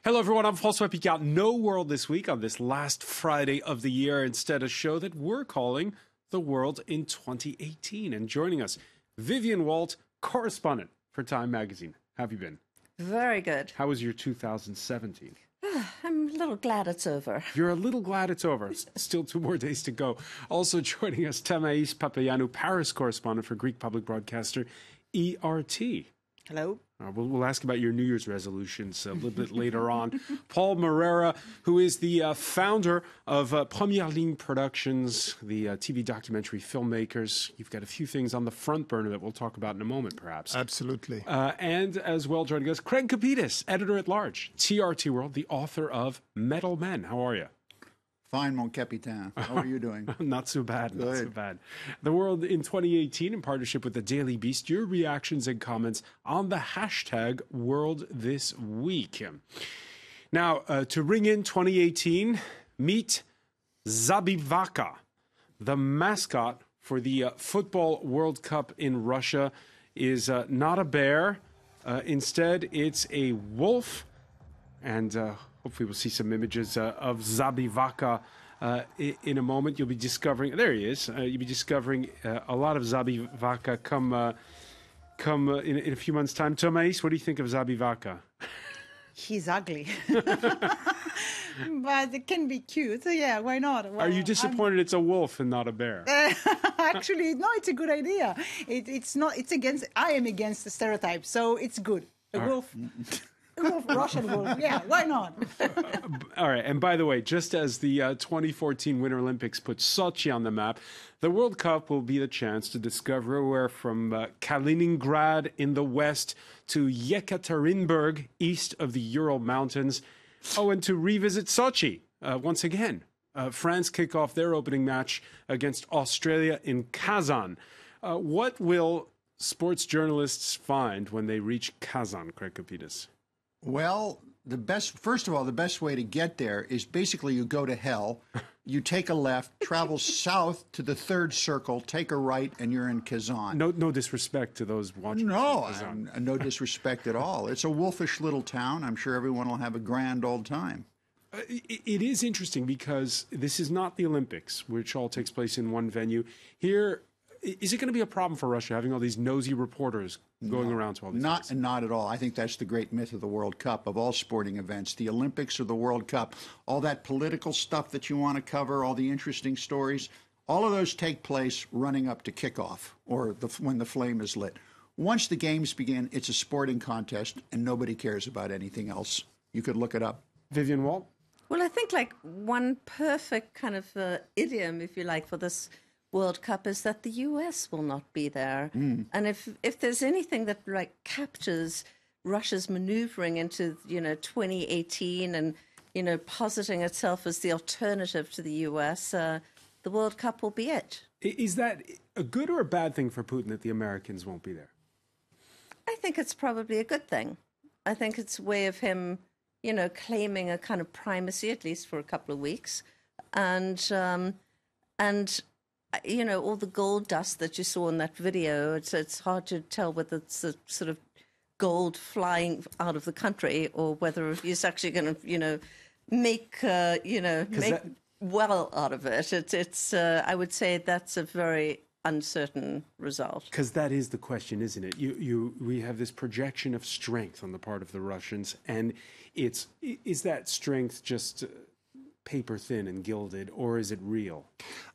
Hello, everyone. I'm François Picard. No World this week on this last Friday of the year. Instead, a show that we're calling The World in 2018. And joining us, Vivian Walt, correspondent for Time Magazine. How have you been? Very good. How was your 2017? I'm a little glad it's over. You're a little glad it's over. Still 2 more days to go. Also joining us, Tamaïs Papayanou, Paris correspondent for Greek public broadcaster ERT. Hello. We'll ask about your New Year's resolutions a little bit later on. Paul Moreira, who is the founder of Première Ligne Productions, the TV documentary filmmakers. You've got a few things on the front burner that we'll talk about in a moment, perhaps. Absolutely. And as well joining us, Craig Kapitas, editor-at-large, TRT World, the author of Metal Men. How are you? Fine, mon capitaine. How are you doing? Not so bad, Good. not so bad. The World in 2018, in partnership with the Daily Beast, your reactions and comments on the hashtag World This Week. Now, to ring in 2018, meet Zabivaka, the mascot for the Football World Cup in Russia, is not a bear. Instead, it's a wolf. And hopefully we'll see some images of Zabivaka in a moment. You'll be discovering, there he is, you'll be discovering a lot of Zabivaka come in a few months' time. Tamaïs, what do you think of Zabivaka? He's ugly. But it can be cute. So yeah, why not? Well, Are you disappointed it's a wolf and not a bear? Actually, no, it's a good idea. It's not, it's against, I am against the stereotype, so it's good. A wolf. Russian wolf, yeah, why not? All right, and by the way, just as the 2014 Winter Olympics put Sochi on the map, the World Cup will be the chance to discover where from Kaliningrad in the west to Yekaterinburg east of the Ural Mountains. Oh, and to revisit Sochi once again. France kick off their opening match against Australia in Kazan. What will sports journalists find when they reach Kazan, Craig Kapitas? Well, first of all, the best way to get there is basically you go to hell, you take a left, travel south to the third circle, take a right, and you're in Kazan. No disrespect to those watching. No, no disrespect at all. It's a wolfish little town. I'm sure everyone will have a grand old time. It is interesting because this is not the Olympics, which all takes place in one venue. Here, is it going to be a problem for Russia having all these nosy reporters going around to all these places? Not at all. I think that's the great myth of the World Cup, of all sporting events. The Olympics or the World Cup, all that political stuff that you want to cover, all the interesting stories, all of those take place running up to kickoff or when the flame is lit. Once the games begin, it's a sporting contest, and nobody cares about anything else. You could look it up. Vivian Walt? Well, I think like one perfect kind of idiom, if you like, for this World Cup is that the US will not be there. And if there's anything that like captures Russia's maneuvering into 2018 and positing itself as the alternative to the US, the World Cup will be it. Is that a good or a bad thing for Putin that the Americans won't be there? I think it's probably a good thing. I think it's a way of him claiming a kind of primacy, at least for a couple of weeks, and all the gold dust that you saw in that video, it's hard to tell whether it's a sort of gold flying out of the country or whether he's actually going to, make well out of it. It's I would say that's a very uncertain result. Because that is the question, isn't it? We have this projection of strength on the part of the Russians, and is that strength just paper thin and gilded, or is it real?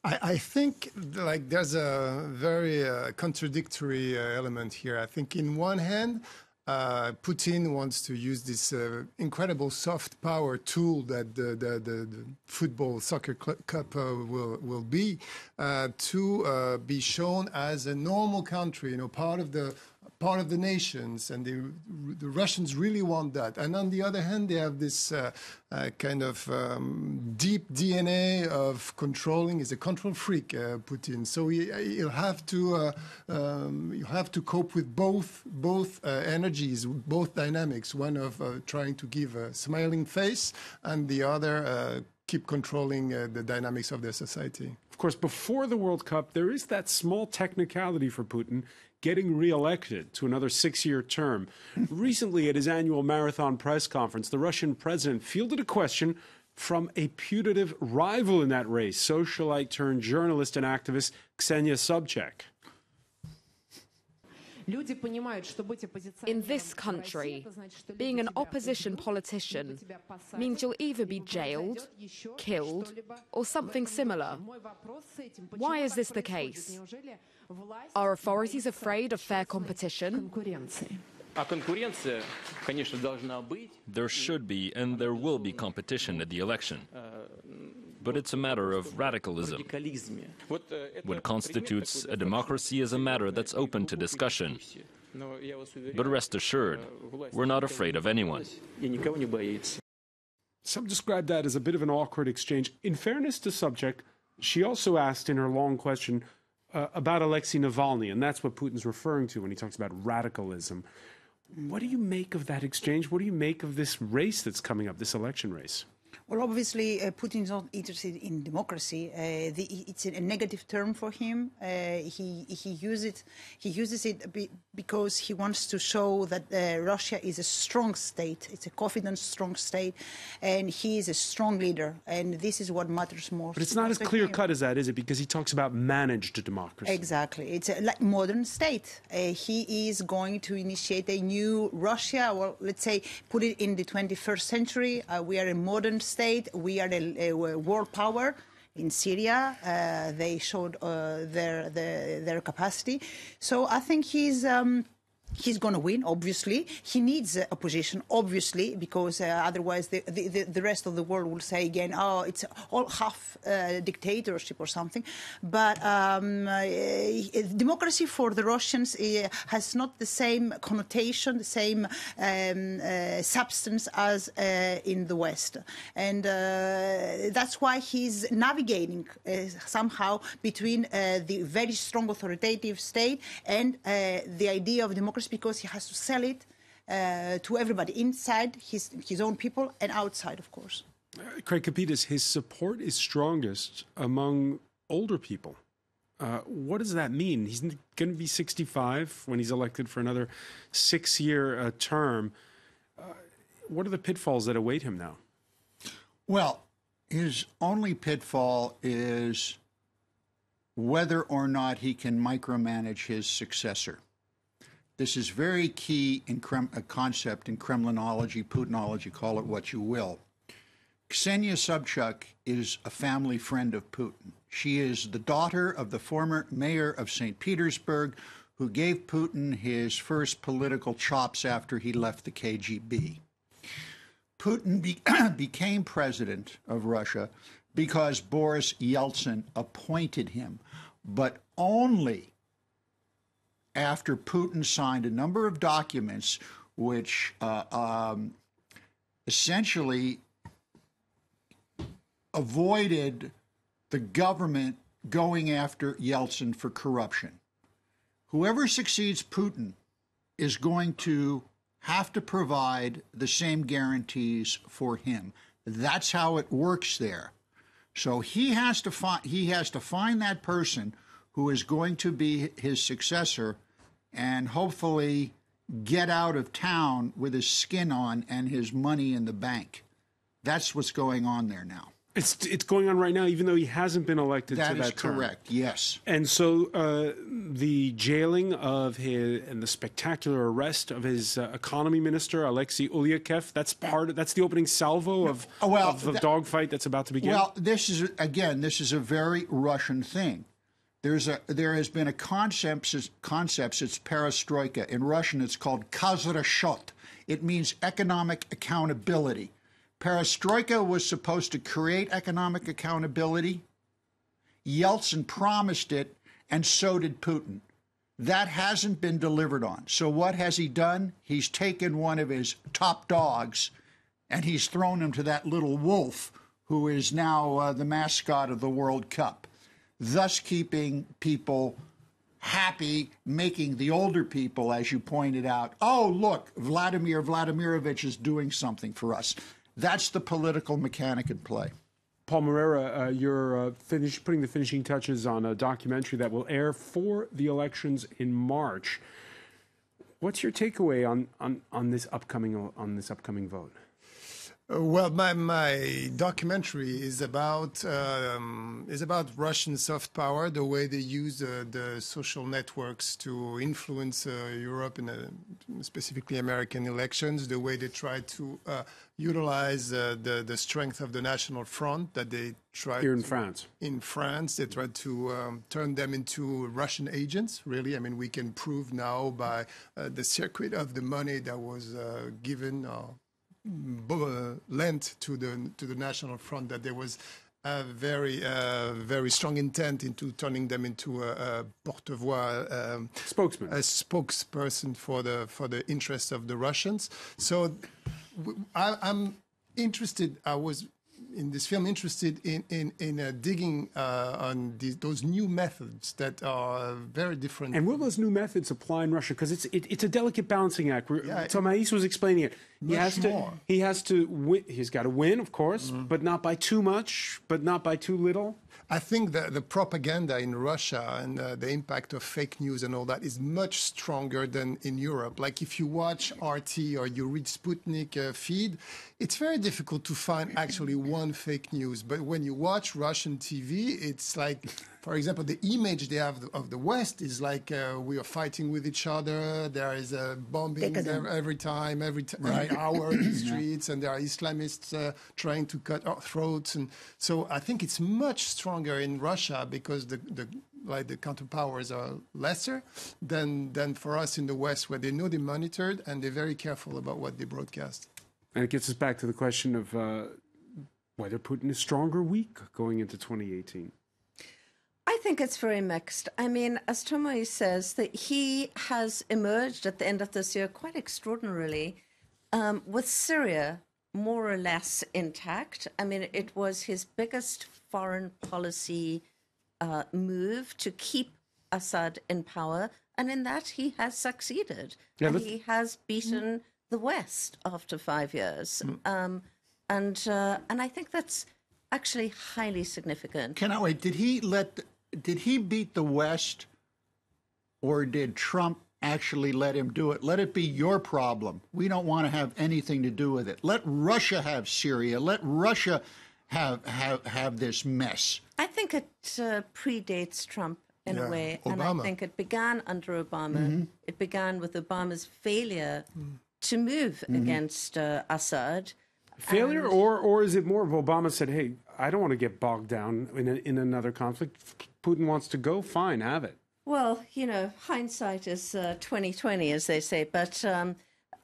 I think like there's a very contradictory element here. I think in one hand, Putin wants to use this incredible soft power tool that the football soccer cup will be to be shown as a normal country, part of the nations, and the Russians really want that. And on the other hand, they have this kind of deep DNA of controlling. He's a control freak, Putin. So he'll have to cope with both energies, both dynamics. One of trying to give a smiling face, and the other keep controlling the dynamics of their society. Of course, before the World Cup, there is that small technicality for Putin getting reelected to another 6-year term. Recently, at his annual marathon press conference, the Russian president fielded a question from a putative rival in that race, socialite turned journalist and activist Ksenia Sobchak. In this country, being an opposition politician means you'll either be jailed, killed, or something similar. Why is this the case? Are authorities afraid of fair competition? There should be and there will be competition at the election. But it's a matter of radicalism. What constitutes a democracy is a matter that's open to discussion. But rest assured, we're not afraid of anyone. Some describe that as a bit of an awkward exchange. In fairness to Sobchak, she also asked in her long question about Alexei Navalny, and that's what Putin's referring to when he talks about radicalism. What do you make of that exchange? What do you make of this race that's coming up, this election race? Well, obviously, Putin is not interested in democracy. It's a negative term for him. He uses it because he wants to show that Russia is a strong state. It's a confident, strong state, and he is a strong leader. And this is what matters most. But it's not as clear cut as that, is it? Because he talks about managed democracy. Exactly. It's a like modern state. He is going to initiate a new Russia. Well, let's say put it in the 21st century. We are a modern state. We are a world power. In Syria, they showed their capacity. So I think he's going to win, obviously. He needs opposition, obviously, because otherwise the rest of the world will say again, oh, it's all half dictatorship or something. But democracy for the Russians has not the same connotation, the same substance as in the West. And that's why he's navigating somehow between the very strong authoritative state and the idea of democracy, because he has to sell it to everybody, inside his own people and outside, of course. Craig Kapitas, his support is strongest among older people. What does that mean? He's going to be 65 when he's elected for another 6-year term. What are the pitfalls that await him now? Well, his only pitfall is whether or not he can micromanage his successor. This is very key in a concept in Kremlinology, Putinology, call it what you will. Ksenia Sobchak is a family friend of Putin. She is the daughter of the former mayor of St. Petersburg, who gave Putin his first political chops after he left the KGB. Putin became president of Russia because Boris Yeltsin appointed him, but only after Putin signed a number of documents which essentially avoided the government going after Yeltsin for corruption. Whoever succeeds Putin is going to have to provide the same guarantees for him. That's how it works there. So he has to find that person who is going to be his successor and hopefully get out of town with his skin on and his money in the bank. That's what's going on there now. It's going on right now, even though he hasn't been elected to that term. That is correct, yes. And so the jailing of his and the spectacular arrest of his economy minister, Alexei Ulyakov, that's the opening salvo of the dogfight that's about to begin? Well, this is a very Russian thing. There has been a concept, it's perestroika. In Russian, it's called kazrashot. It means economic accountability. Perestroika was supposed to create economic accountability. Yeltsin promised it, and so did Putin. That hasn't been delivered on. So what has he done? He's taken one of his top dogs, and he's thrown him to that little wolf, who is now the mascot of the World Cup, thus keeping people happy, making the older people, as you pointed out, oh, look, Vladimir Vladimirovich is doing something for us. That's the political mechanic at play. Paul Moreira, you're putting the finishing touches on a documentary that will air for the elections in March. What's your takeaway on this upcoming vote? Well, my documentary is about Russian soft power, the way they use the social networks to influence Europe and specifically American elections, the way they try to utilize the strength of the National Front that they try here in France. In France, they tried to turn them into Russian agents. Really, I mean, we can prove now by the circuit of the money that was given. Lent to the National Front, that there was a very strong intent into turning them into a porte-voix, spokesman, a spokesperson for the interests of the Russians. So I'm interested. I was in this film interested in digging on those new methods that are very different. And will those new methods apply in Russia? Because it's a delicate balancing act. Tomais was explaining it. He's got to win, of course, but not by too much, but not by too little. I think that the propaganda in Russia and the impact of fake news and all that is much stronger than in Europe. Like if you watch RT or you read Sputnik feed, it's very difficult to find actually one fake news. But when you watch Russian TV, it's like, for example, the image they have of the West is like we are fighting with each other. There is a bombing every hour in the streets, and there are Islamists trying to cut our throats. And so I think it's much stronger in Russia because the counterpowers are lesser than for us in the West, where they know they're monitored and they're very careful about what they broadcast. And it gets us back to the question of whether Putin is strong or weak going into 2018. I think it's very mixed. I mean, as Tomai says, that he has emerged at the end of this year quite extraordinarily with Syria more or less intact. I mean, it was his biggest foreign policy move to keep Assad in power, and in that he has succeeded. Yeah, and he has beaten the West after 5 years. And I think that's actually highly significant. Can I wait? Did he beat the West, or did Trump actually let him do it? Let it be your problem. We don't want to have anything to do with it. Let Russia have Syria. Let Russia have this mess. I think it predates Trump in a way. Obama. And I think it began under Obama. It began with Obama's failure to move against Assad. Failure, or is it more of Obama said, hey, I don't want to get bogged down in another conflict. Putin wants to go, fine, have it. Well, you know, hindsight is 20/20, as they say. But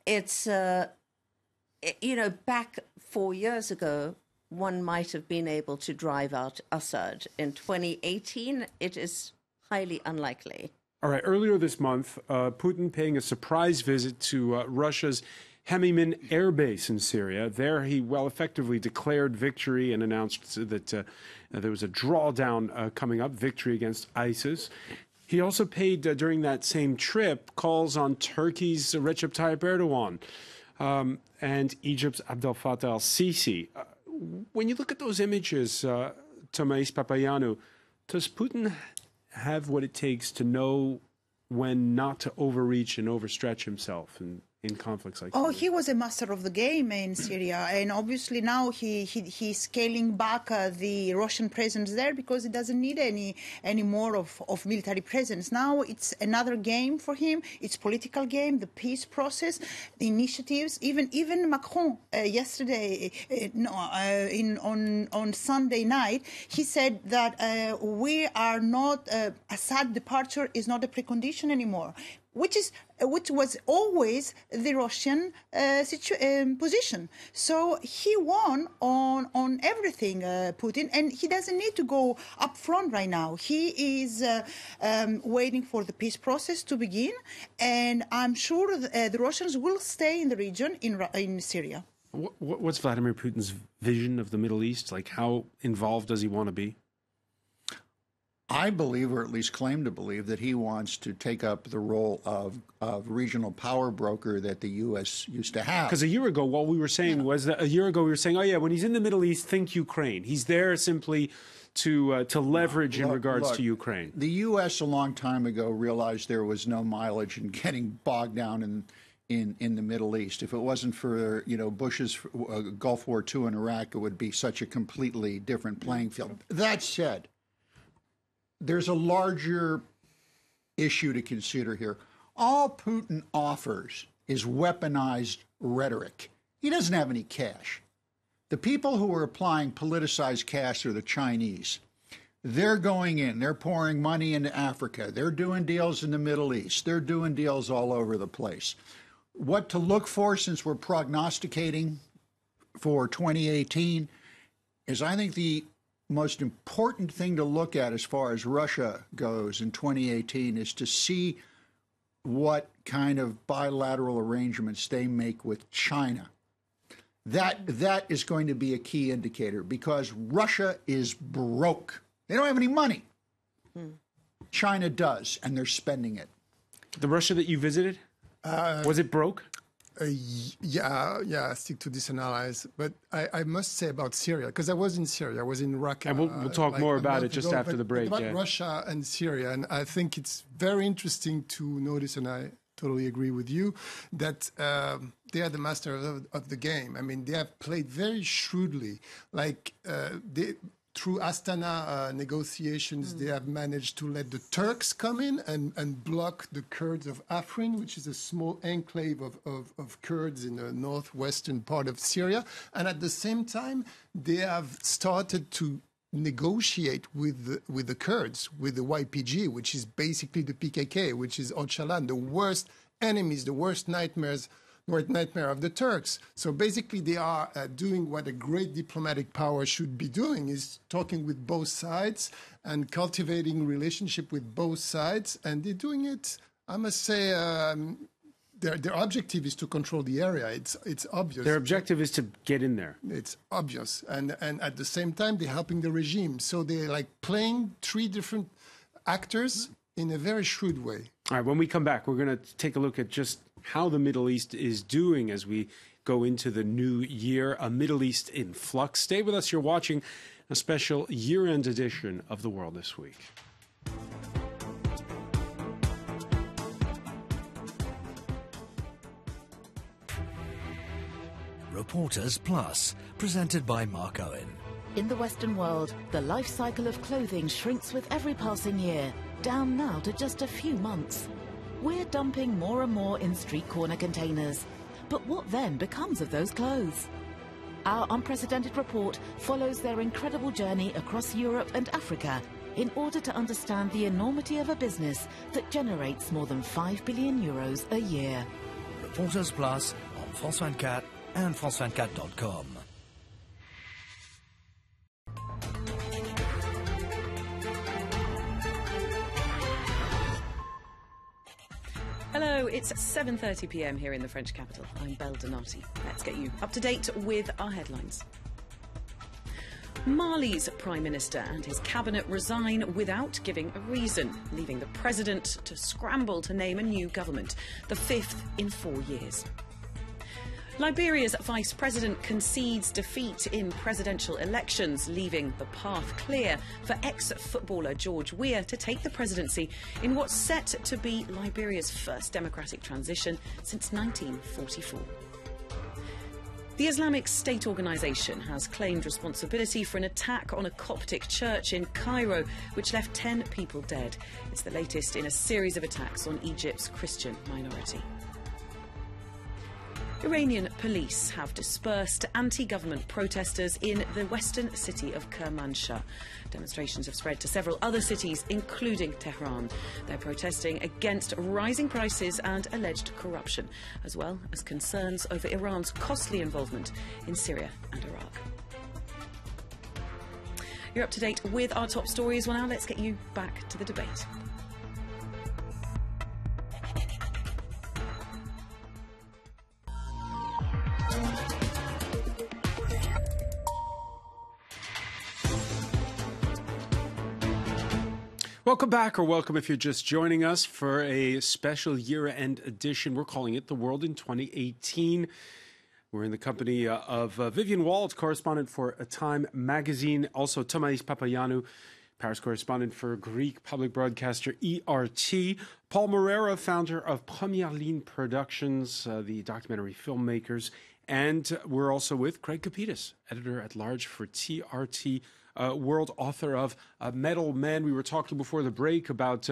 it's, you know, back 4 years ago, one might have been able to drive out Assad. In 2018, it is highly unlikely. All right. Earlier this month, Putin paying a surprise visit to Russia's Hemiman air base in Syria. There he effectively declared victory and announced that there was a drawdown coming up, victory against ISIS. He also paid, during that same trip, calls on Turkey's Recep Tayyip Erdogan and Egypt's Abdel Fattah al-Sisi. When you look at those images, Tomais Papayannou, does Putin have what it takes to know when not to overreach and overstretch himself in conflicts like that? He was a master of the game in Syria, and obviously now he's scaling back the Russian presence there because he doesn't need any more of military presence. Now it's another game for him. It's political game, the peace process, the initiatives. Even Macron yesterday, on Sunday night, he said that we are not Assad departure is not a precondition anymore. Which was always the Russian position. So he won on everything, Putin, and he doesn't need to go up front right now. He is waiting for the peace process to begin, and I'm sure the Russians will stay in the region in Syria. What's Vladimir Putin's vision of the Middle East? Like, how involved does he want to be? I think Vladimir Putin is very, very I believe, or at least claim to believe, that he wants to take up the role of regional power broker that the U.S. used to have. Because a year ago, what we were saying was that we were saying, oh yeah, when he's in the Middle East, think Ukraine. He's there simply to leverage in regards to Ukraine. The U.S. a long time ago realized there was no mileage in getting bogged down in the Middle East. If it wasn't for Bush's Gulf War II in Iraq, it would be such a completely different playing field. That said, there's a larger issue to consider here. All Putin offers is weaponized rhetoric. He doesn't have any cash. The people who are applying politicized cash are the Chinese. They're going in. They're pouring money into Africa. They're doing deals in the Middle East. They're doing deals all over the place. What to look for, since we're prognosticating for 2018, is I think the most important thing to look at as far as Russia goes in 2018 is to see what kind of bilateral arrangements they make with China. That is going to be a key indicator, because Russia is broke. They don't have any money. China does, and they're spending it. The Russia that you visited, was it broke? Yeah, stick to this analysis. But I must say about Syria, because I was in Syria, I was in Raqqa. And we'll talk more about it just after the break. About Russia and Syria, and I think it's very interesting to notice, and I totally agree with you, that they are the master of the game. I mean, they have played very shrewdly. Through Astana negotiations, they have managed to let the Turks come in and block the Kurds of Afrin, which is a small enclave of Kurds in the northwestern part of Syria. And at the same time, they have started to negotiate with the Kurds, with the YPG, which is basically the PKK, which is Öcalan, the worst enemies, the worst nightmare of the Turks. So basically they are doing what a great diplomatic power should be doing, is talking with both sides and cultivating relationship with both sides. And they're doing it, I must say, their objective is to control the area. It's obvious. Their objective is to get in there. It's obvious. And at the same time, they're helping the regime. So they're like playing three different actors in a very shrewd way. All right, when we come back, we're going to take a look at just how the Middle East is doing as we go into the new year, a Middle East in flux. Stay with us. You're watching a special year-end edition of The World This Week. Reporters Plus, presented by Mark Owen. In the Western world, the life cycle of clothing shrinks with every passing year, down now to just a few months. We're dumping more and more in street corner containers. But what then becomes of those clothes? Our unprecedented report follows their incredible journey across Europe and Africa in order to understand the enormity of a business that generates more than 5 billion euros a year. Reporters Plus on France 24 and France24.com. Hello, it's 7:30 p.m. here in the French capital. I'm Belle Donati. Let's get you up to date with our headlines. Mali's Prime Minister and his cabinet resign without giving a reason, leaving the president to scramble to name a new government, the fifth in 4 years. Liberia's vice president concedes defeat in presidential elections, leaving the path clear for ex-footballer George Weah to take the presidency in what's set to be Liberia's first democratic transition since 1944. The Islamic State organisation has claimed responsibility for an attack on a Coptic church in Cairo, which left 10 people dead. It's the latest in a series of attacks on Egypt's Christian minority. Iranian police have dispersed anti-government protesters in the western city of Kermanshah. Demonstrations have spread to several other cities, including Tehran. They're protesting against rising prices and alleged corruption, as well as concerns over Iran's costly involvement in Syria and Iraq. You're up to date with our top stories. Well, now let's get you back to the debate. Welcome back, or welcome if you're just joining us for a special year-end edition. We're calling it The World in 2018. We're in the company of Vivian Wald, correspondent for Time magazine, also Thomas Papayannou, Paris correspondent for Greek public broadcaster ERT, Paul Moreira, founder of Première Ligne Productions, the documentary filmmakers, and we're also with Greg Kapitas, editor-at-large for TRT World, author of Metal Men. We were talking before the break about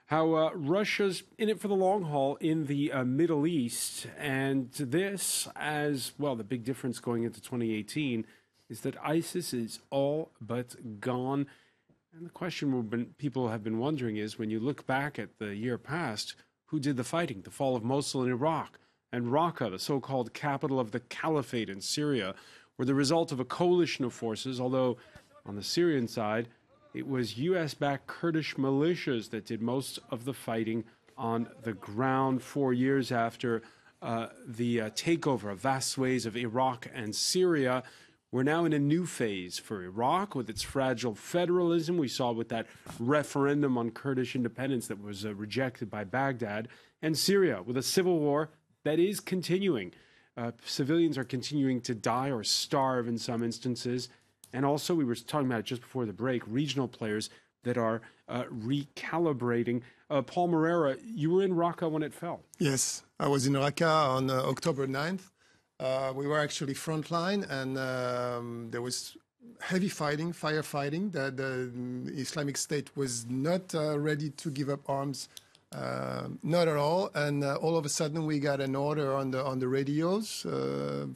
how Russia's in it for the long haul in the Middle East. And this, as well, the big difference going into 2018 is that ISIS is all but gone. And the question people have been wondering is, when you look back at the year past, who did the fighting? The fall of Mosul in Iraq and Raqqa, the so-called capital of the caliphate in Syria, were the result of a coalition of forces, although on the Syrian side, it was U.S.-backed Kurdish militias that did most of the fighting on the ground 4 years after the takeover of vast swathes of Iraq and Syria. We're now in a new phase for Iraq with its fragile federalism. We saw with that referendum on Kurdish independence that was rejected by Baghdad, and Syria with a civil war that is continuing. Civilians are continuing to die or starve in some instances. And also, we were talking about it just before the break, regional players that are recalibrating. Paul Moreira, you were in Raqqa when it fell. Yes, I was in Raqqa on October 9th. We were actually frontline, and there was heavy fighting, firefighting. The Islamic State was not ready to give up arms, not at all. And all of a sudden, we got an order on the radios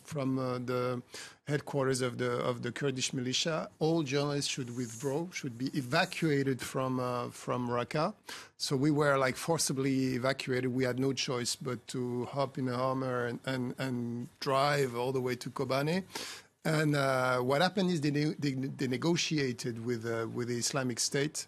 from the headquarters of the Kurdish militia. All journalists should withdraw, should be evacuated from Raqqa. So we were like forcibly evacuated. We had no choice but to hop in a Hummer and drive all the way to Kobane. And what happened is they negotiated with the Islamic State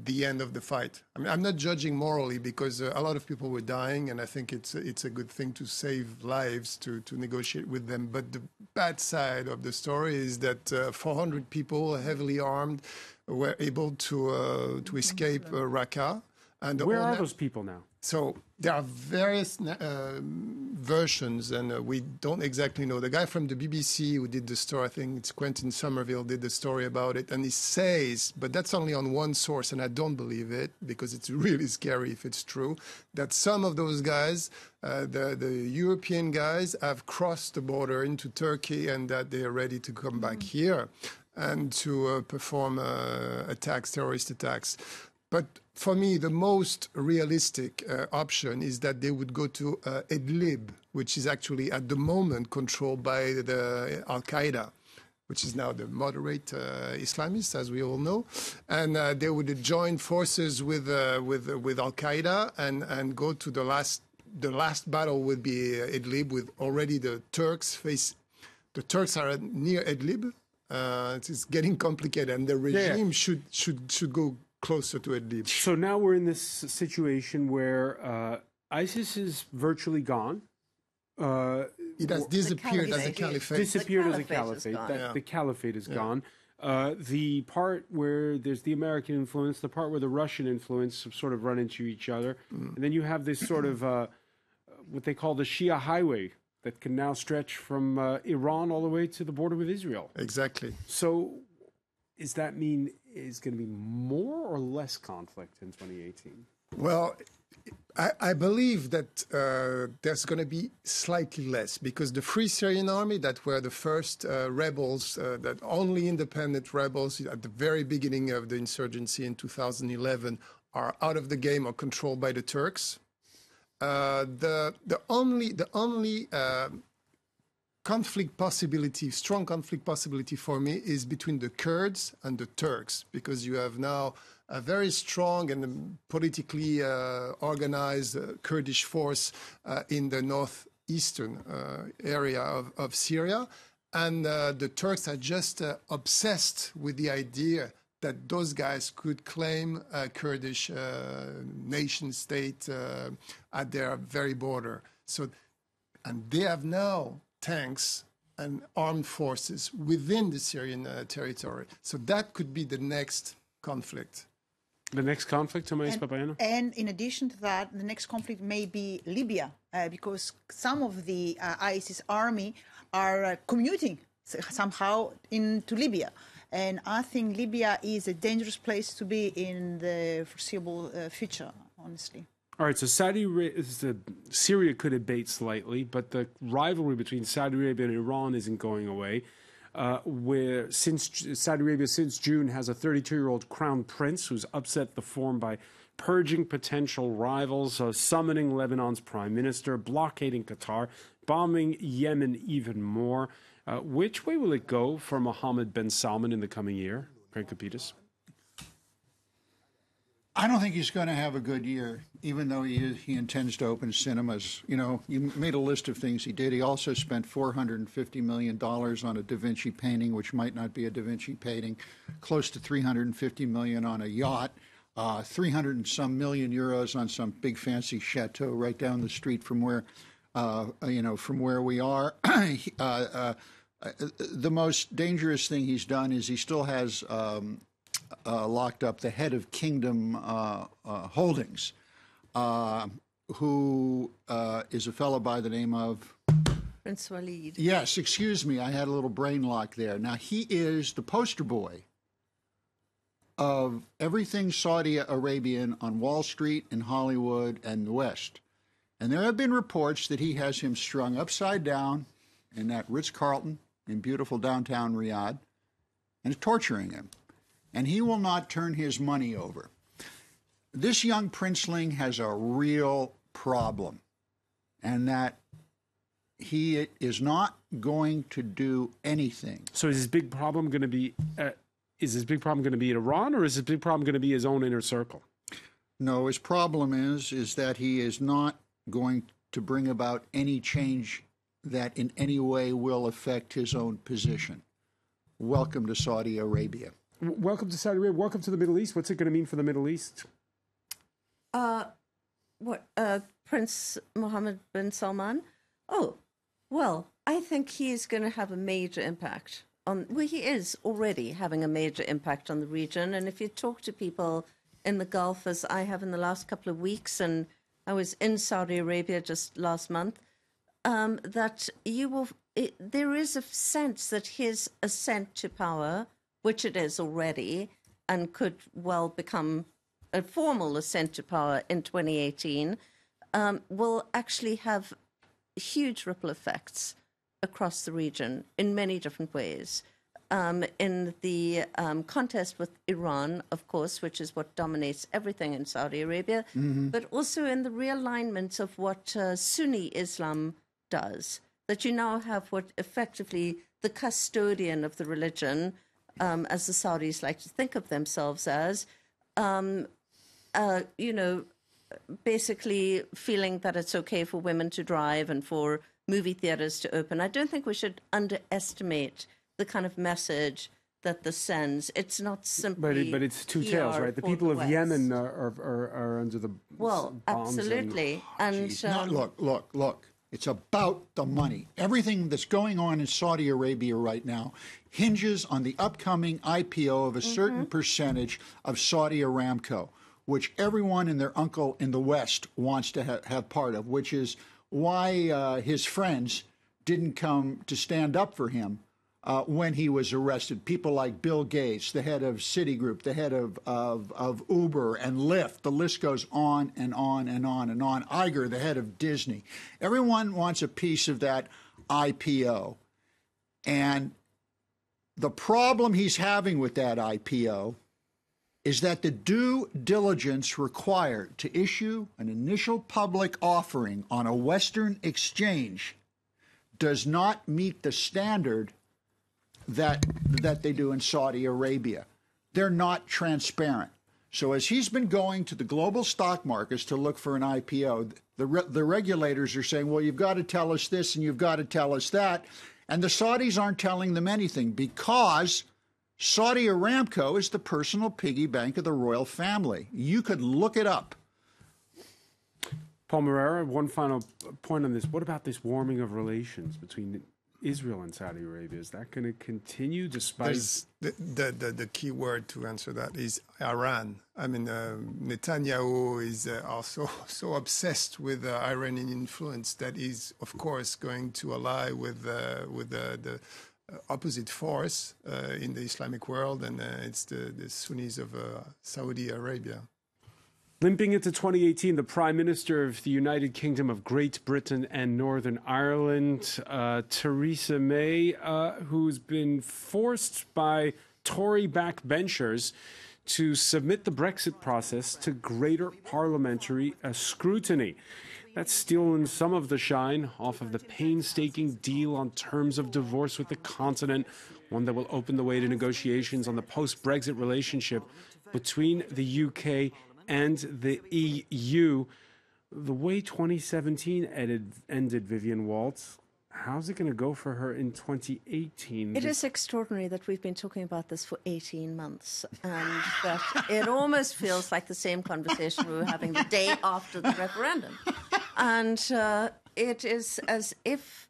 the end of the fight. I mean, I'm not judging morally, because a lot of people were dying, and I think it's a good thing to save lives to negotiate with them. But the bad side of the story is that 400 people, heavily armed, were able to escape Raqqa. And where are those people now? So there are various versions, and we don't exactly know. The guy from the BBC who did the story, I think it's Quentin Somerville, did the story about it, and he says, but that's only on one source, and I don't believe it, because it's really scary if it's true, that some of those guys, the European guys, have crossed the border into Turkey, and that they are ready to come back here and to perform terrorist attacks. But for me, the most realistic option is that they would go to Idlib, which is actually at the moment controlled by the Al-Qaeda, which is now the moderate Islamists, as we all know. And they would join forces with Al-Qaeda and go to the last battle would be Idlib, with already the Turks face. The Turks are near Idlib. It's getting complicated, and the regime should go closer to Idlib. So now we're in this situation where ISIS is virtually gone. It has disappeared as a caliphate. Disappeared as a caliphate. The caliphate is gone. The part where there's the American influence, the part where the Russian influence sort of run into each other. And then you have this sort of what they call the Shia highway that can now stretch from Iran all the way to the border with Israel. Exactly. So does that mean is going to be more or less conflict in 2018? Well, I believe that there's going to be slightly less, because the Free Syrian Army, that were the first rebels, that only independent rebels at the very beginning of the insurgency in 2011, are out of the game or controlled by the Turks. The only strong conflict possibility for me is between the Kurds and the Turks, because you have now a very strong and politically organized Kurdish force in the northeastern area of Syria. And the Turks are just obsessed with the idea that those guys could claim a Kurdish nation state at their very border. And they have now tanks and armed forces within the Syrian territory. So that could be the next conflict. The next conflict, Tomás Papayano? And in addition to that, the next conflict may be Libya, because some of the ISIS army are commuting somehow into Libya. And I think Libya is a dangerous place to be in the foreseeable future, honestly. All right, so Syria could abate slightly, but the rivalry between Saudi Arabia and Iran isn't going away. Saudi Arabia, since June, has a 32-year-old crown prince who's upset the form by purging potential rivals, summoning Lebanon's prime minister, blockading Qatar, bombing Yemen even more. Which way will it go for Mohammed bin Salman in the coming year? Frank Capitas? I don't think he's going to have a good year, even though he intends to open cinemas. You know, you made a list of things he did. He also spent $450 million on a Da Vinci painting, which might not be a Da Vinci painting, close to $350 million on a yacht, 300 and some million euros on some big fancy chateau right down the street from where, from where we are. The most dangerous thing he's done is he still has locked up the head of Kingdom Holdings, who is a fellow by the name of Prince Walid. Yes, excuse me, I had a little brain lock there. Now, he is the poster boy of everything Saudi Arabian on Wall Street and Hollywood and the West. And there have been reports that he has him strung upside down in that Ritz-Carlton in beautiful downtown Riyadh and is torturing him. And he will not turn his money over. This young princeling has a real problem, and that he is not going to do anything. So is his big problem going to be Iran, or is his big problem going to be his own inner circle? No, his problem is that he is not going to bring about any change that in any way will affect his own position. Welcome to Saudi Arabia. Welcome to Saudi Arabia. Welcome to the Middle East. What's it going to mean for the Middle East? Prince Mohammed bin Salman? Oh, well, I think he is going to have a major impact on. Well, he is already having a major impact on the region. And if you talk to people in the Gulf, as I have in the last couple of weeks, and I was in Saudi Arabia just last month, that there is a sense that his ascent to power, which it is already, and could well become a formal ascent to power in 2018, will actually have huge ripple effects across the region in many different ways. In the contest with Iran, of course, which is what dominates everything in Saudi Arabia, but also in the realignment of what Sunni Islam does, that you now have what effectively the custodian of the religion, as the Saudis like to think of themselves as, basically feeling that it's okay for women to drive and for movie theaters to open. I don't think we should underestimate the kind of message that this sends. It's not simply But it's two tales, right? The people of Yemen are under the bombs. Absolutely. Look. It's about the money. Everything that's going on in Saudi Arabia right now hinges on the upcoming IPO of a certain percentage of Saudi Aramco, which everyone and their uncle in the West wants to have part of, which is why his friends didn't come to stand up for him when he was arrested. People like Bill Gates, the head of Citigroup, the head of Uber and Lyft. The list goes on and on and on and on. Iger, the head of Disney. Everyone wants a piece of that IPO. And the problem he's having with that IPO is that the due diligence required to issue an initial public offering on a Western exchange does not meet the standard that they do in Saudi Arabia. They're not transparent. So as he's been going to the global stock markets to look for an IPO, the regulators are saying, well, you've got to tell us this and you've got to tell us that. And the Saudis aren't telling them anything because Saudi Aramco is the personal piggy bank of the royal family. You could look it up. Paul Moreira, one final point on this. What about this warming of relations between Israel and Saudi Arabia? Is that going to continue despite... The key word to answer that is Iran. I mean, Netanyahu is also so obsessed with Iranian influence that he's, of course, going to ally with the opposite force in the Islamic world, and it's the Sunnis of Saudi Arabia. Limping into 2018, the Prime Minister of the United Kingdom of Great Britain and Northern Ireland, Theresa May, who's been forced by Tory backbenchers to submit the Brexit process to greater parliamentary scrutiny. That's stealing some of the shine off of the painstaking deal on terms of divorce with the continent, one that will open the way to negotiations on the post-Brexit relationship between the UK and the EU. The way 2017 ended, Vivian Waltz, how's it going to go for her in 2018? It is extraordinary that we've been talking about this for 18 months, and that it almost feels like the same conversation we were having the day after the referendum. And it is as if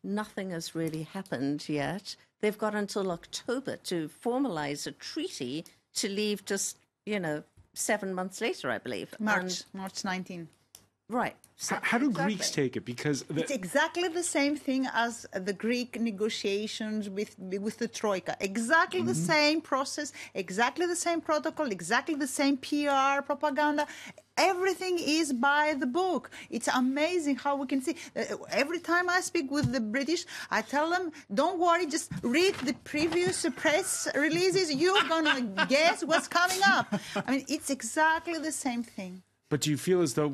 nothing has really happened yet. They've got until October to formalize a treaty to leave just, 7 months later, I believe. March 19. Right. So how do Greeks take it? Because it's exactly the same thing as the Greek negotiations with the Troika. Exactly the same process, exactly the same protocol, exactly the same PR propaganda. Everything is by the book. It's amazing how we can see. Every time I speak with the British, I tell them, don't worry, just read the previous press releases. You're going to guess what's coming up. I mean, it's exactly the same thing. But do you feel as though,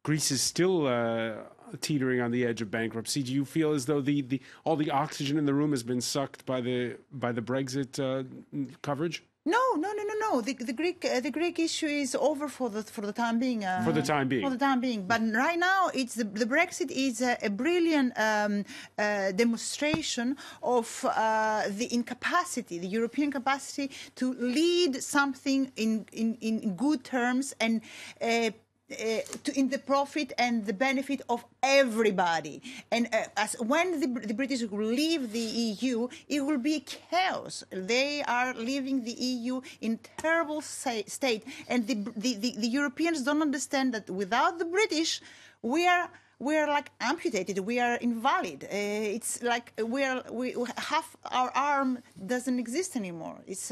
Greece is still teetering on the edge of bankruptcy. Do you feel as though all the oxygen in the room has been sucked by the Brexit coverage? No. The Greek issue is over for the time being. For the time being. But right now, the Brexit is a brilliant demonstration of the incapacity, the European capacity to lead something in good terms and in the profit and the benefit of everybody. And when the British will leave the EU, it will be chaos. They are leaving the EU in terrible state. And the Europeans don't understand that without the British, we are like amputated. We are invalid. It's like half our arm doesn't exist anymore. It's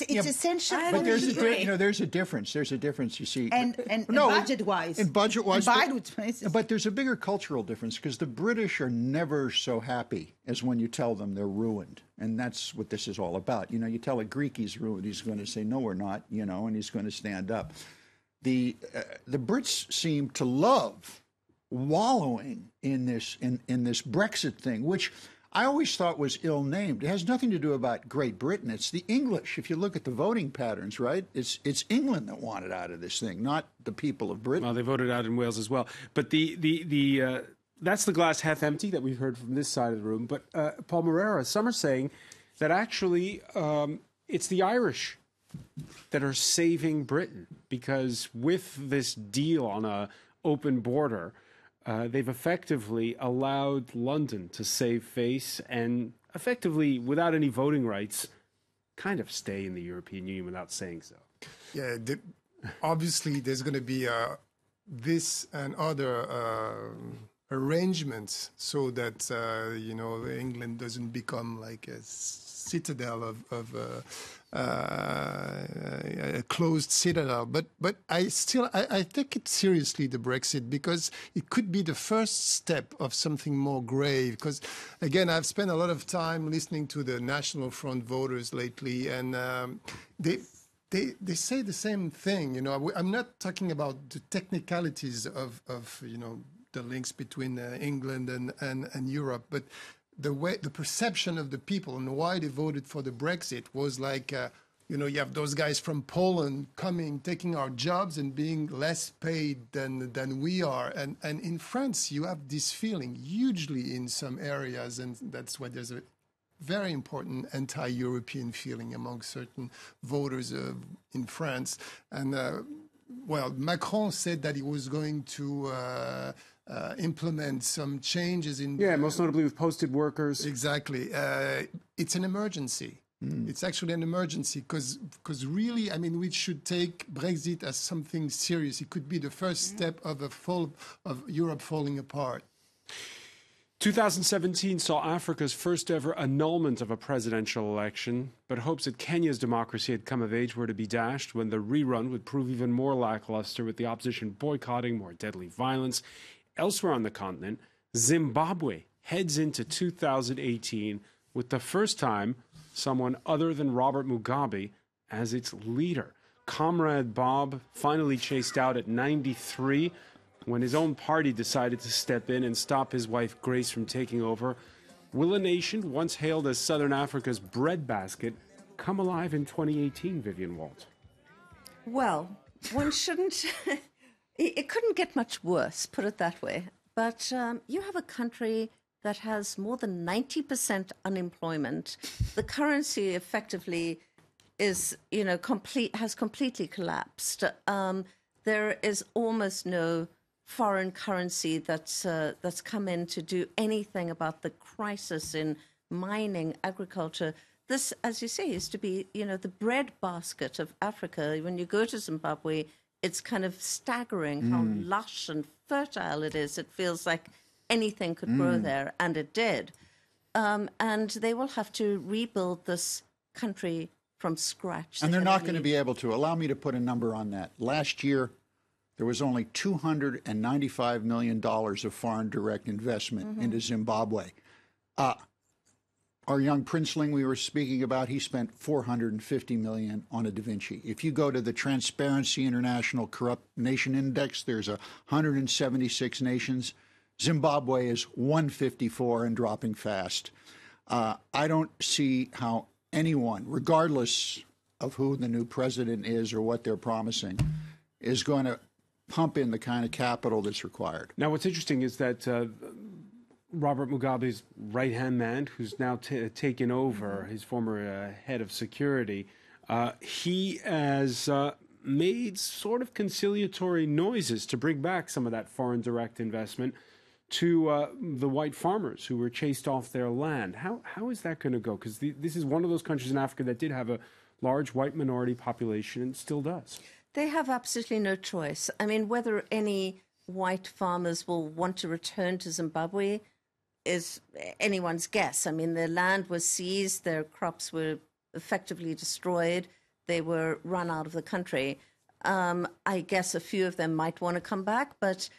essential. But there's a difference. There's a difference. You see, and budget-wise. And budget-wise. But there's a bigger cultural difference because the British are never so happy as when you tell them they're ruined, and that's what this is all about. You tell a Greek he's ruined, he's going to say no, we're not. And he's going to stand up. The Brits seem to love wallowing in this Brexit thing, which I always thought was ill-named. It has nothing to do about Great Britain. It's the English. If you look at the voting patterns, right? It's England that wanted out of this thing, not the people of Britain. Well, they voted out in Wales as well. But that's the glass half empty that we've heard from this side of the room. But Paul Moreira, some are saying that actually it's the Irish that are saving Britain, because with this deal on a open border, they've effectively allowed London to save face and effectively, without any voting rights, kind of stay in the European Union without saying so. Yeah, obviously there's going to be this and other arrangements so that, England doesn't become like a citadel of a closed citadel. But I take it seriously, the Brexit, because it could be the first step of something more grave. Because, again, I've spent a lot of time listening to the National Front voters lately, and they say the same thing. I'm not talking about the technicalities of the links between England and Europe, but the perception of the people and why they voted for the Brexit was like, you have those guys from Poland coming, taking our jobs and being less paid than we are. And in France, you have this feeling hugely in some areas, and that's why there's a very important anti-European feeling among certain voters in France. And, Macron said that he was going to implement some changes in... Yeah, most notably with posted workers. Exactly. It's an emergency. It's actually an emergency because really, I mean, we should take Brexit as something serious. It could be the first step of Europe falling apart. 2017 saw Africa's first ever annulment of a presidential election, but hopes that Kenya's democracy had come of age were to be dashed when the rerun would prove even more lackluster, with the opposition boycotting more deadly violence. Elsewhere on the continent, Zimbabwe heads into 2018 with the first time someone other than Robert Mugabe as its leader. Comrade Bob finally chased out at 93 when his own party decided to step in and stop his wife Grace from taking over. Will a nation once hailed as Southern Africa's breadbasket come alive in 2018, Vivian Walt? Well, one shouldn't... It couldn't get much worse, put it that way. But you have a country that has more than 90% unemployment. The currency effectively is, has completely collapsed. There is almost no foreign currency that's come in to do anything about the crisis in mining, agriculture. This, as you say, used to be, the breadbasket of Africa. When you go to Zimbabwe, it's kind of staggering how lush and fertile it is. It feels like anything could grow there, and it did. And they will have to rebuild this country from scratch. And they're not going to be able to. Allow me to put a number on that. Last year, there was only $295 million of foreign direct investment into Zimbabwe. Our young princeling we were speaking about, he spent $450 million on a Da Vinci. If you go to the Transparency International Corrupt Nation Index, there's 176 nations. Zimbabwe is 154 and dropping fast. I don't see how anyone, regardless of who the new president is or what they're promising, is going to pump in the kind of capital that's required. Now, what's interesting is that Robert Mugabe's right-hand man, who's now taken over, his former head of security, he has made sort of conciliatory noises to bring back some of that foreign direct investment to the white farmers who were chased off their land. How is that going to go? Because this is one of those countries in Africa that did have a large white minority population and still does. They have absolutely no choice. I mean, whether any white farmers will want to return to Zimbabwe is anyone's guess. I mean, their land was seized, their crops were effectively destroyed, they were run out of the country. I guess a few of them might want to come back, but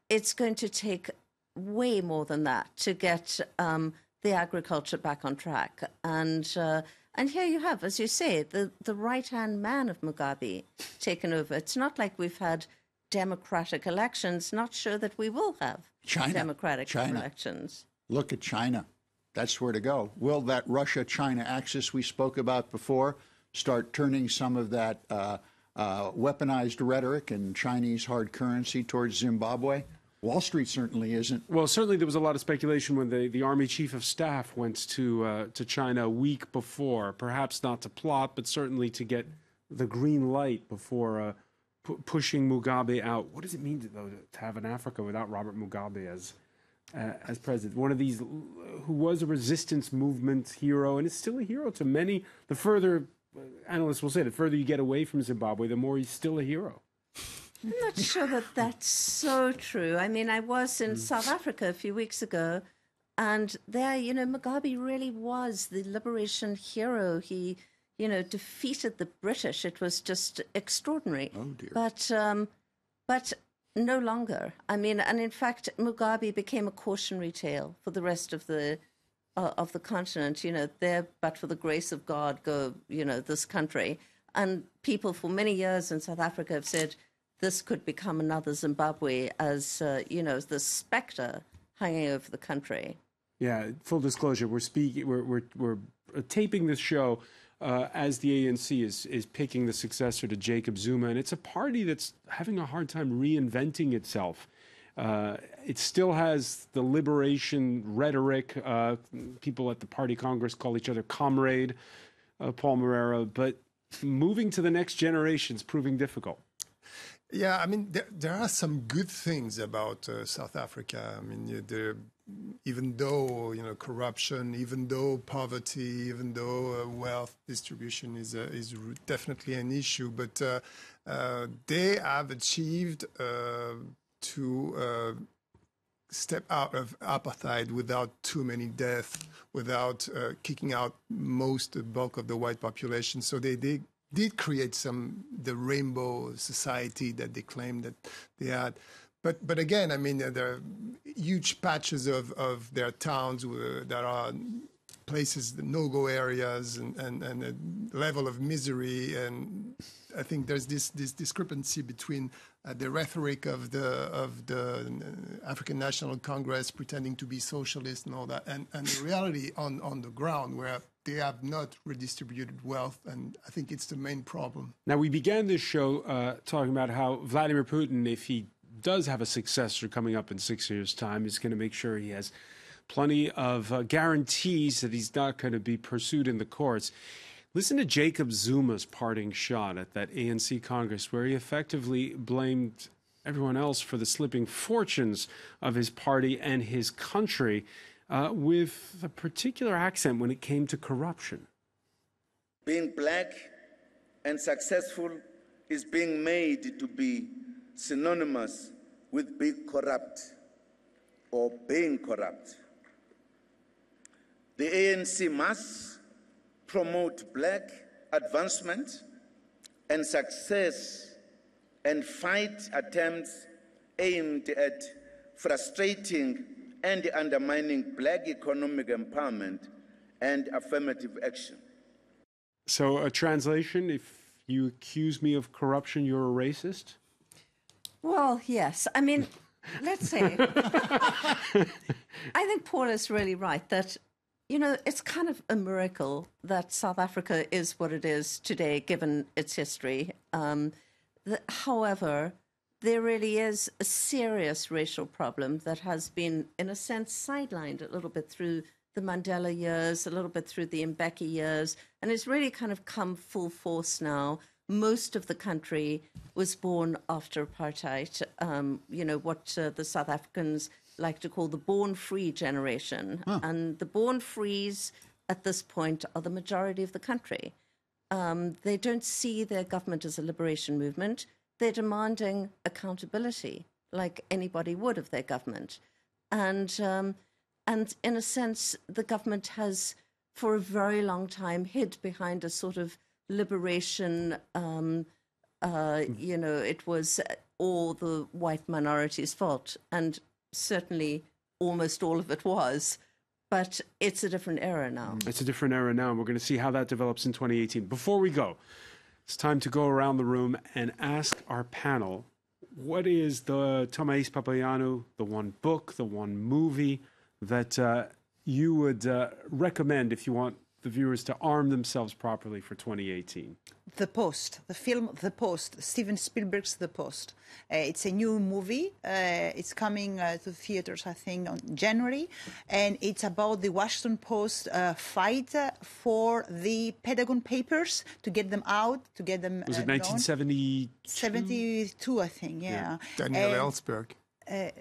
it's going to take way more than that to get the agriculture back on track. And here you have, as you say, the right-hand man of Mugabe taken over. It's not like we've had democratic elections. Not sure that we will have democratic elections. Look at China. That's where to go. Will that Russia-China axis we spoke about before start turning some of that weaponized rhetoric and Chinese hard currency towards Zimbabwe? Wall Street certainly isn't. Well, certainly there was a lot of speculation when the Army Chief of Staff went to China a week before, perhaps not to plot, but certainly to get the green light before pushing Mugabe out. What does it mean, though, to have an Africa without Robert Mugabe as president? One of these who was a resistance movement hero and is still a hero to many. The further, analysts will say, the further you get away from Zimbabwe, the more he's still a hero. I'm not sure that that's so true. I mean, I was in South Africa a few weeks ago, and there, Mugabe really was the liberation hero. He, defeated the British. It was just extraordinary. Oh, dear. But no longer. I mean, and in fact, Mugabe became a cautionary tale for the rest of the continent. There, but for the grace of God, go, this country. And people for many years in South Africa have said, this could become another Zimbabwe as, the specter hanging over the country. Yeah, full disclosure, we're taping this show as the ANC is picking the successor to Jacob Zuma, and it's a party that's having a hard time reinventing itself. It still has the liberation rhetoric. People at the party Congress call each other comrade, Paul Moreira, but moving to the next generation is proving difficult. Yeah, I mean, there are some good things about South Africa. I mean, even though corruption, even though poverty, even though wealth distribution is definitely an issue, but they have achieved to step out of apartheid without too many deaths, without kicking out the bulk of the white population. So they did create the rainbow society that they claimed that they had. But again, I mean, there are huge patches of their towns that are places, no-go areas, and a level of misery. And I think there's this discrepancy between the rhetoric of the African National Congress pretending to be socialist and all that, and the reality on the ground where they have not redistributed wealth, and I think it's the main problem. Now, we began this show talking about how Vladimir Putin, if he does have a successor coming up in 6 years' time, is going to make sure he has plenty of guarantees that he's not going to be pursued in the courts. Listen to Jacob Zuma's parting shot at that ANC Congress, where he effectively blamed everyone else for the slipping fortunes of his party and his country, with a particular accent when it came to corruption. Being black and successful is being made to be synonymous with being corrupt or being corrupt. The ANC must promote black advancement and success and fight attempts aimed at frustrating and undermining black economic empowerment and affirmative action. So a translation, if you accuse me of corruption, you're a racist? Well, yes. I mean, let's say, I think Paul is really right that, it's kind of a miracle that South Africa is what it is today, given its history. However, there really is a serious racial problem that has been, in a sense, sidelined a little bit through the Mandela years, a little bit through the Mbeki years, and it's really kind of come full force now. Most of the country was born after apartheid, what the South Africans like to call the born-free generation. Huh. And the born-frees at this point are the majority of the country. They don't see their government as a liberation movement. They're demanding accountability, like anybody would of their government. And in a sense, the government has, for a very long time, hid behind a sort of liberation. It was all the white minorities' fault, and certainly almost all of it was. But it's a different era now. It's a different era now, and we're going to see how that develops in 2018. Before we go, it's time to go around the room and ask our panel, what is the Tomais Papayannou, the one book, the one movie that you would recommend if you want the viewers to arm themselves properly for 2018? The Post, the film The Post, Steven Spielberg's The Post. It's a new movie. It's coming to theaters, I think, on January. And it's about the Washington Post fight for the Pentagon Papers, to get them out, to get them Was it 1972? 72, I think, yeah. Daniel Ellsberg.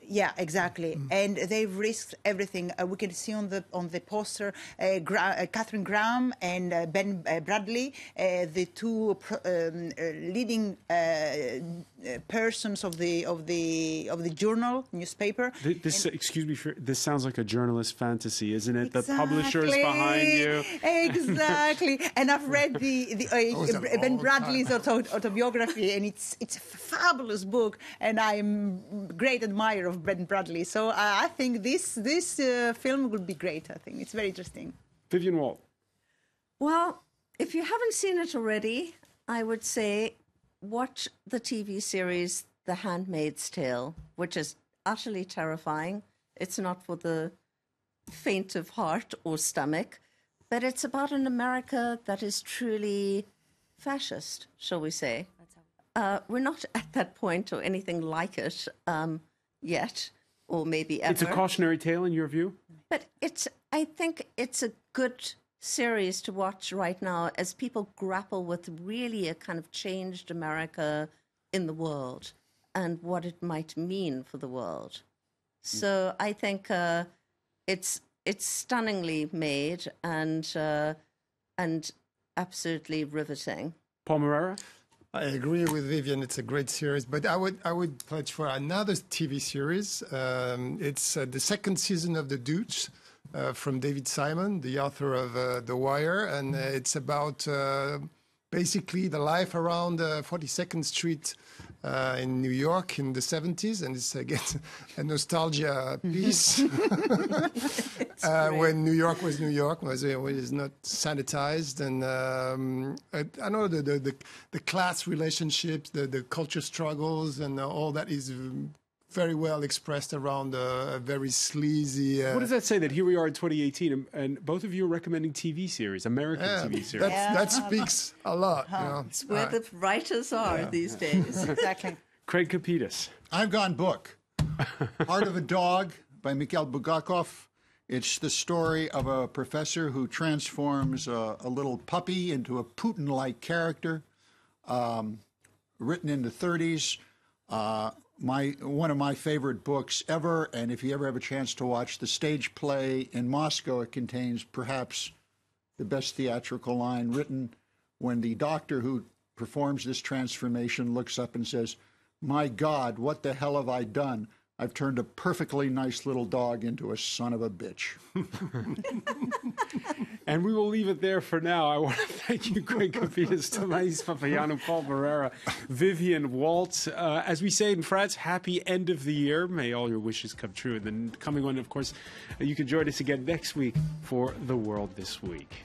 Yeah, exactly. And they've risked everything. We can see on the poster Katharine Graham and Ben Bradley, the two leading persons of the journal newspaper. Excuse me, this sounds like a journalist fantasy, isn't it? Exactly. The publisher is behind you. Exactly. And I've read the Ben Bradley's autobiography, and it's a fabulous book, and I'm great admirer of Ben Bradley. So I think this film would be great. I think it's very interesting. Vivian Walt. Well, if you haven't seen it already, I would say watch the TV series The Handmaid's Tale, which is utterly terrifying. It's not for the faint of heart or stomach, but it's about an America that is truly fascist, shall we say. We're not at that point or anything like it yet, or maybe ever. It's a cautionary tale in your view? But I think it's a good series to watch right now as people grapple with really a kind of changed America in the world. and what it might mean for the world. So I think it's stunningly made and absolutely riveting. Paul Moreira? I agree with Vivian. It's a great series, but I would pledge for another TV series. It's the second season of The Deuce from David Simon, the author of The Wire, and it's about basically the life around 42nd Street in New York in the 70s, and it's again a nostalgia piece when New York was New York, was not sanitized, and I know the class relationships, the culture struggles, and all that is very well expressed around a very sleazy. What does that say? That here we are in 2018, and both of you are recommending TV series, American TV series. That speaks a lot. You know? It's where the writers are these days. Exactly. Craig Kapitas. I've gone book. Heart of a Dog by Mikhail Bulgakov. It's the story of a professor who transforms a little puppy into a Putin-like character, written in the 30s. One of my favorite books ever, and if you ever have a chance to watch the stage play in Moscow, it contains perhaps the best theatrical line written when the doctor who performs this transformation looks up and says, "My God, what the hell have I done? I've turned a perfectly nice little dog into a son of a bitch." And we will leave it there for now. I want to thank you, Craig Kapitas, Tomais Papagiannou, Paul Moreira, Vivian Walt. As we say in France, happy end of the year. May all your wishes come true. And then coming on, of course, you can join us again next week for The World This Week.